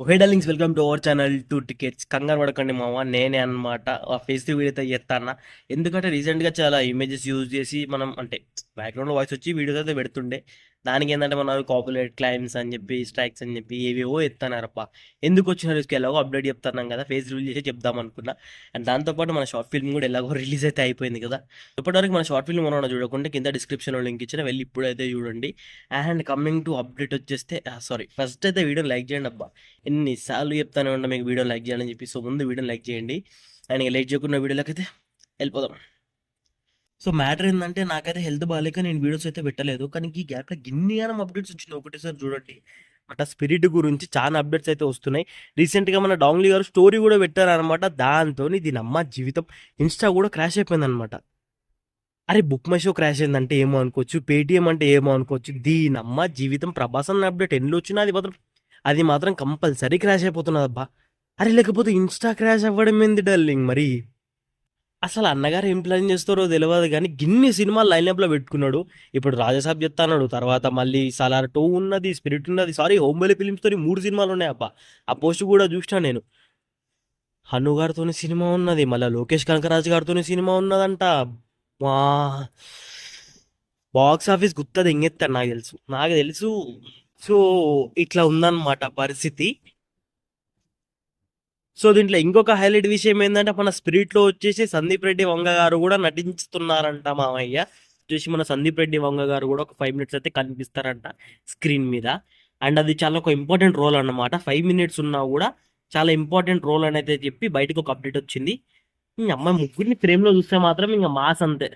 ఓహే darlings, welcome to our channel two tickets. కంగారు పడకండి మామ, నేనే అనమాట ఆ ఫేస్ వీడియో అయితే చేస్తాను. ఎందుకంటే రీసెంట్గా చాలా ఇమేజెస్ యూజ్ చేసి మనం అంటే బ్యాక్గ్రౌండ్లో వాయిస్ వచ్చి వీడియోస్ అయితే పెడుతుండే. దానికి ఏంటంటే మన కాపీరైట్ క్లైమ్స్ అని చెప్పి స్ట్రైక్స్ అని చెప్పి ఏవేవో ఎత్తానారప్ప. ఎందుకు వచ్చిన రిస్క్ ఎలాగో అప్డేట్ చెప్తున్నాం కదా, ఫేస్ రివీల్ చేసి చెప్దాం అనుకున్నా. అండ్ దాంతోపాటు మన షార్ట్ ఫిల్మ్ కూడా ఎలాగో రిలీజ్ అయితే అయిపోయింది కదా. ఇప్పటివరకు మన షార్ట్ ఫిల్మ్ మనం చూడకుంటే కింద డిస్క్రిప్షన్లో లింక్ ఇచ్చిన, వెళ్ళి ఇప్పుడైతే చూడండి. అండ్ కమింగ్ టు అప్డేట్ వచ్చేస్తే సారీ, ఫస్ట్ అయితే వీడియో లైక్ చేయండి అబ్బా. ఎన్నిసార్లు చెప్తానే ఉన్నా మీకు వీడియో లైక్ చేయాలని చెప్పి. సో ముందు వీడియో లైక్ చేయండి. అండ్ ఇక లైక్ చేయకుండా వీడియోలోకి అయితే వెళ్ళిపోదాం. సో మ్యాటర్ ఏంటంటే, నాకైతే హెల్త్ బాగాలేక నేను వీడియోస్ అయితే పెట్టలేదు. కానీ ఈ గ్యాప్లో గిన్నిగానం అప్డేట్స్ వచ్చినాయి ఒకటేసారి చూడండి. బట్ ఆ స్పిరిట్ గురించి చాలా అప్డేట్స్ అయితే వస్తున్నాయి. రీసెంట్గా మన డాంగ్లీ గారు స్టోరీ కూడా పెట్టారనమాట. దాంతో దీని అమ్మ జీవితం ఇన్స్టా కూడా క్రాష్ అయిపోయింది అనమాట. అరే బుక్ మై షో క్రాష్ అయిందంటే ఏమో అనుకోవచ్చు, పేటిఎం అంటే ఏమో అనుకోవచ్చు, దీనమ్మ జీవితం ప్రభాస్ అన్న అప్డేట్ ఎన్ని వచ్చినా అది మాత్రం కంపల్సరీ క్రాష్ అయిపోతున్నది అబ్బా. అరే లేకపోతే ఇన్స్టా క్రాష్ అవ్వడం ఏంది డార్లింగ్ మరి. అసలు అన్నగారు ఏం ప్లాన్ చేస్తారో తెలియదు కానీ గిన్ని సినిమాలు లైన్అప్లో పెట్టుకున్నాడు. ఇప్పుడు రాజసాబ్ చెప్తాన్నాడు, తర్వాత మళ్ళీ సలార్ 2 ఉన్నది, స్పిరిట్ ఉన్నది, సారీ హోంబలి ఫిలిమ్స్తో 3 సినిమాలు ఉన్నాయి అబ్బా. ఆ పోస్ట్ కూడా చూసినా నేను. హను గారితోని సినిమా ఉన్నది, మళ్ళీ లోకేష్ కనకరాజు గారితోని సినిమా ఉన్నదంట. వా బాక్స్ ఆఫీస్ గుత్తది ఎంగెత్తారు, నాకు తెలుసు. సో ఇట్లా ఉందన్నమాట పరిస్థితి. సో దీంట్లో ఇంకొక హైలైట్ విషయం ఏంటంటే, మన స్పిరిట్లో వచ్చేసి సందీప్ రెడ్డి వంగ గారు కూడా నటించుతున్నారంట మామయ్య. వచ్చేసి మన సందీప్ రెడ్డి వంగ గారు కూడా ఒక 5 మినిట్స్ అయితే కనిపిస్తారంట స్క్రీన్ మీద. అండ్ అది చాలా ఒక ఇంపార్టెంట్ రోల్ అన్నమాట. 5 మినిట్స్ ఉన్నా కూడా చాలా ఇంపార్టెంట్ రోల్ అని అయితే చెప్పి బయటకు ఒక అప్డేట్ వచ్చింది. ఈ అమ్మాయి ముగ్గురిని ఫ్రేమ్లో చూస్తే మాత్రం ఇంకా మాస్ అంతే.